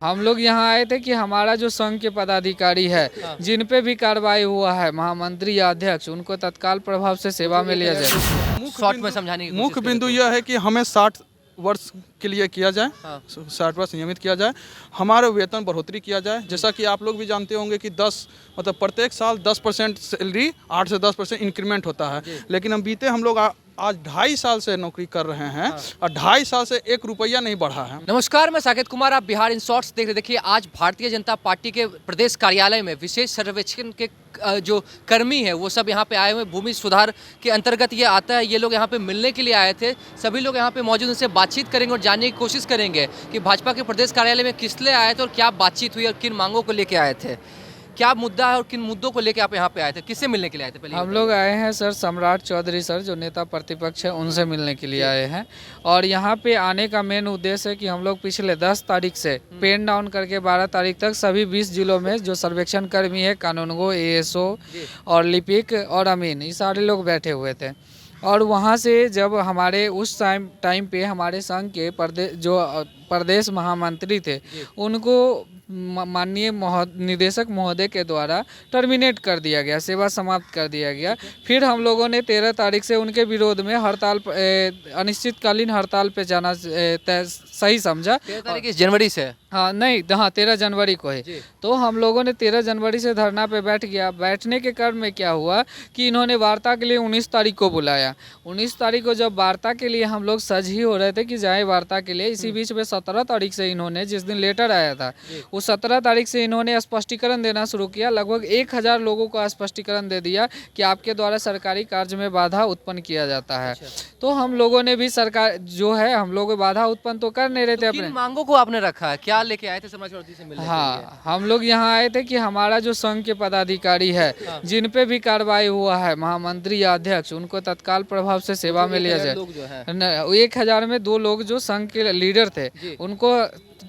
हम लोग यहाँ आए थे कि हमारा जो संघ के पदाधिकारी है जिन पे भी कार्रवाई हुआ है, महामंत्री या अध्यक्ष, उनको तत्काल प्रभाव से सेवा में लिया जाए। शॉर्ट में समझाने की मुख्य बिंदु यह है कि हमें 60 वर्ष के लिए किया जाए, 60 वर्ष नियमित किया जाए, हमारे वेतन बढ़ोतरी किया जाए। जैसा कि आप लोग भी जानते होंगे कि 10 मतलब प्रत्येक साल 10% सैलरी 8 से 10% इंक्रीमेंट होता है, लेकिन हम लोग आज 2.5 साल से नौकरी कर रहे हैं और 2.5 साल से 1 रुपया नहीं बढ़ा है। नमस्कार, मैं साकेत कुमार, आप बिहार इन शॉर्ट्स देख रहे। देखिए, आज भारतीय जनता पार्टी के प्रदेश कार्यालय में विशेष सर्वेक्षण के जो कर्मी है वो सब यहाँ पे आए हुए। भूमि सुधार के अंतर्गत ये आता है। ये लोग यहाँ पे मिलने के लिए आए थे। सभी लोग यहाँ पे मौजूद, उनसे बातचीत करेंगे और जानने की कोशिश करेंगे कि भाजपा के प्रदेश कार्यालय में किस लिए आए थे और क्या बातचीत हुई और किन मांगों को लेके आए थे, क्या मुद्दा है और किन मुद्दों को लेके आप यहाँ पे आए थे, किससे मिलने के लिए आए थे? पहले हम लोग आए हैं सर सम्राट चौधरी सर, जो नेता प्रतिपक्ष है, उनसे मिलने के लिए आए हैं। और यहाँ पे आने का मेन उद्देश्य है कि हम लोग पिछले 10 तारीख से पेन डाउन करके 12 तारीख तक सभी 20 जिलों में जो सर्वेक्षण कर्मी है, कानूनगो, एएसओ और लिपिक और अमीन, ये सारे लोग बैठे हुए थे। और वहाँ से जब हमारे उस टाइम पे हमारे संघ के प्रदेश महामंत्री थे, उनको माननीय निदेशक महोदय के द्वारा टर्मिनेट कर दिया गया, सेवा समाप्त कर दिया गया। फिर हम लोगों ने 13 तारीख से उनके विरोध में अनिश्चितकालीन हड़ताल पे जाना सही समझा। 13 तारीख इस जनवरी से? हाँ नहीं, हाँ 13 जनवरी को है। तो हम लोगों ने 13 जनवरी से धरना पे बैठ गया। बैठने के क्रम में क्या हुआ कि इन्होंने वार्ता के लिए 19 तारीख को बुलाया। 19 तारीख को जब वार्ता के लिए हम लोग सज ही हो रहे थे कि जाए वार्ता के लिए, इसी बीच में 17 तारीख से इन्होंने, जिस दिन लेटर आया था, उस 17 तारीख से इन्होंने स्पष्टीकरण देना शुरू किया। लगभग 1000 लोगों को स्पष्टीकरण दे दिया कि आपके द्वारा सरकारी कार्य में बाधा उत्पन्न किया जाता है। तो हम लोगों ने भी सरकार जो है, हम लोग बाधा उत्पन्न तो कर नहीं रहे थे। अपने मांगों को आपने रखा है, क्या लेके आए थे समाज चौधरी से मिलने? हाँ, हम लोग यहाँ आए थे कि हमारा जो संघ के पदाधिकारी है जिन पे भी कार्रवाई हुआ है, महामंत्री या अध्यक्ष, उनको तत्काल प्रभाव से सेवा में लिया जाए। 1000 में 2 लोग जो संघ के लीडर थे उनको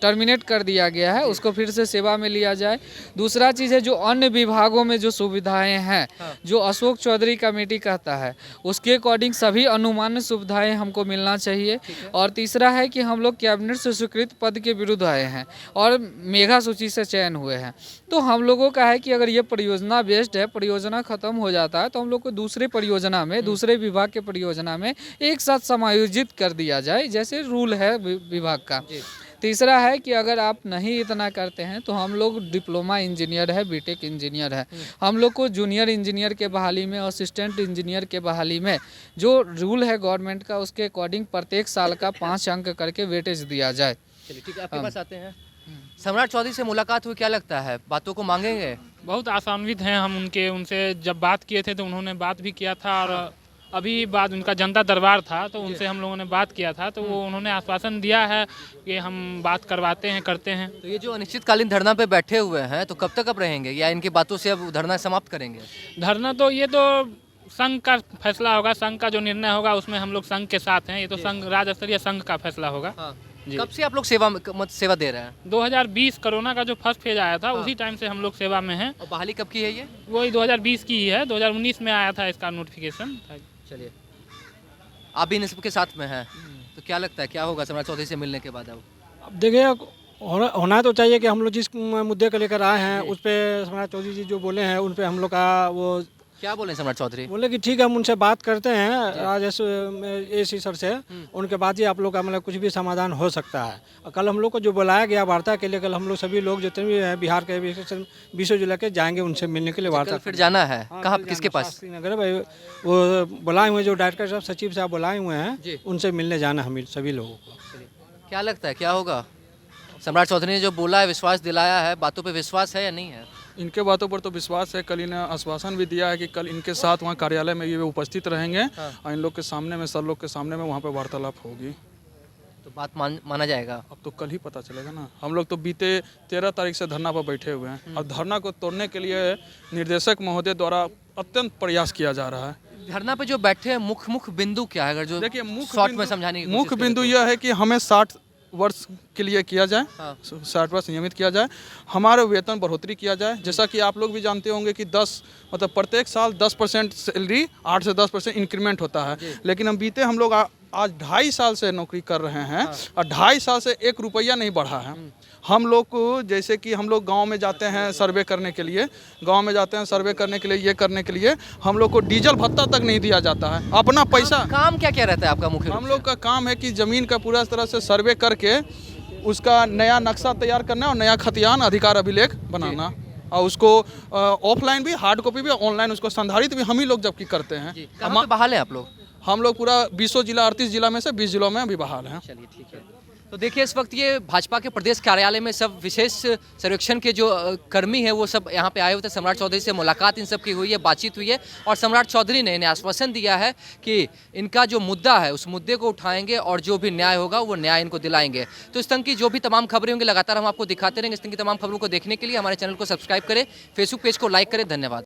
टर्मिनेट कर दिया गया है, उसको फिर से सेवा में लिया जाए। दूसरा चीज़ है, जो अन्य विभागों में जो सुविधाएं हैं, जो अशोक चौधरी कमेटी कहता है, उसके अकॉर्डिंग सभी अनुमान्य सुविधाएं हमको मिलना चाहिए। और तीसरा है कि हम लोग कैबिनेट से स्वीकृत पद के विरुद्ध आए हैं और मेगा सूची से चयन हुए हैं। तो हम लोगों का है कि अगर ये परियोजना बेस्ड है, परियोजना खत्म हो जाता है, तो हम लोग को दूसरे परियोजना में, दूसरे विभाग के परियोजना में एक साथ समायोजित कर दिया जाए, जैसे रूल है विभाग का। तीसरा है कि अगर आप नहीं इतना करते हैं तो हम लोग डिप्लोमा इंजीनियर है, बीटेक इंजीनियर है, हम लोग को जूनियर इंजीनियर के बहाली में, असिस्टेंट इंजीनियर के बहाली में जो रूल है गवर्नमेंट का, उसके अकॉर्डिंग प्रत्येक साल का 5 अंक करके वेटेज दिया जाए। चलिए ठीक है, आपके पास आते हैं। सम्राट चौधरी से मुलाकात हुई, क्या लगता है, बातों को मांगेंगे? बहुत आशान्वित हैं हम उनसे जब बात किए थे तो उन्होंने बात भी किया था। और अभी बाद उनका जनता दरबार था तो उनसे हम लोगों ने बात किया था, तो वो उन्होंने आश्वासन दिया है कि हम बात करवाते हैं, करते हैं। तो ये जो अनिश्चितकालीन धरना पे बैठे हुए हैं, तो कब तक अब रहेंगे या इनकी बातों से अब धरना समाप्त करेंगे? धरना तो ये तो संघ का फैसला होगा, संघ का जो निर्णय होगा उसमें हम लोग संघ के साथ हैं। ये तो संघ, राज्य स्तरीय संघ का फैसला होगा। कब से आप लोग सेवा दे रहे हैं? 2020 कोरोना का जो फर्स्ट फेज आया था उसी टाइम से हम लोग सेवा में हैं। और बहाली कब की है ये? वही 2020 की ही है, 2019 में आया था इसका नोटिफिकेशन। चलिए, आप भी इन सबके साथ में हैं, तो क्या लगता है क्या होगा सम्राट चौधरी से मिलने के बाद? अब देखिए, होना तो चाहिए कि हम लोग जिस मुद्दे को लेकर आए हैं उस पर सम्राट चौधरी जी जो बोले हैं उन पर हम लोग का वो क्या बोले सम्राट चौधरी? बोले कि ठीक है, हम उनसे बात करते हैं राजेश एसी सर से, उनके बाद ही आप लोग का मतलब कुछ भी समाधान हो सकता है। और कल हम लोग को जो बुलाया गया वार्ता के लिए, कल हम लोग सभी लोग जितने भी हैं बिहार के 20 जिले के जाएंगे उनसे मिलने के लिए वार्ता। फिर जाना है कहाँ, किसके पास? नगर भाई वो बुलाए हुए, जो डायरेक्टर साहब, सचिव साहब बुलाए हुए हैं, उनसे मिलने जाना हम सभी लोगों को। क्या लगता है क्या होगा? सम्राट चौधरी ने जो बोला है, विश्वास दिलाया है, बातों पे विश्वास है या नहीं है? इनके बातों पर तो विश्वास है। कल इन्हें आश्वासन भी दिया है कि कल इनके साथ वहाँ कार्यालय में ये उपस्थित रहेंगे और इन लोग के सामने में, सर लोग के सामने में वहाँ पे वार्तालाप होगी। तो बात माना जाएगा? अब तो कल ही पता चलेगा ना। हम लोग तो बीते 13 तारीख से धरना पर बैठे हुए हैं और धरना को तोड़ने के लिए निर्देशक महोदय द्वारा अत्यंत प्रयास किया जा रहा है। धरना पे जो बैठे हैं, मुख्य बिंदु क्या है? अगर जो देखिए, शॉर्ट में समझाने की मुख्य बिंदु यह है कि हमें 60 वर्ष के लिए किया जाए, 60 वर्ष नियमित किया जाए, हमारे वेतन बढ़ोतरी किया जाए। जैसा कि आप लोग भी जानते होंगे कि 10 मतलब प्रत्येक साल 10% सैलरी 8 से 10% इंक्रीमेंट होता है, लेकिन हम आज 2.5 साल से नौकरी कर रहे हैं और 2.5 साल से 1 रुपया नहीं बढ़ा है। हम लोग को जैसे कि हम लोग गांव में जाते हैं सर्वे करने के लिए, ये करने के लिए हम लोग को डीजल भत्ता तक नहीं दिया जाता है। अपना पैसा काम क्या क्या रहता है आपका मुख्य रूप हम लोग का काम है कि ज़मीन का पूरा तरह से सर्वे करके उसका नया नक्शा तैयार करना और नया खतियान अधिकार अभिलेख बनाना, और उसको ऑफलाइन भी, हार्ड कॉपी भी, ऑनलाइन उसको संधारित भी हम ही लोग जबकि करते हैं। से? कहाँ पे बहाल है आप लोग? हम लोग पूरा 20 जिला, 38 जिला में से 20 जिलों में अभी बहाल हैं। चलिए ठीक है। तो देखिए इस वक्त ये भाजपा के प्रदेश कार्यालय में सब विशेष सर्वेक्षण के जो कर्मी हैं वो सब यहाँ पे आए हुए थे। सम्राट चौधरी से मुलाकात इन सब की हुई है, बातचीत हुई है और सम्राट चौधरी ने इन्हें आश्वासन दिया है कि इनका जो मुद्दा है उस मुद्दे को उठाएंगे और जो भी न्याय होगा वो न्याय इनको दिलाएंगे। तो इस तरह की जो भी तमाम खबरें होंगी लगातार हम आपको दिखाते रहेंगे। इस तरह की तमाम खबरों को देखने के लिए हमारे चैनल को सब्सक्राइब करें, फेसबुक पेज को लाइक करें। धन्यवाद।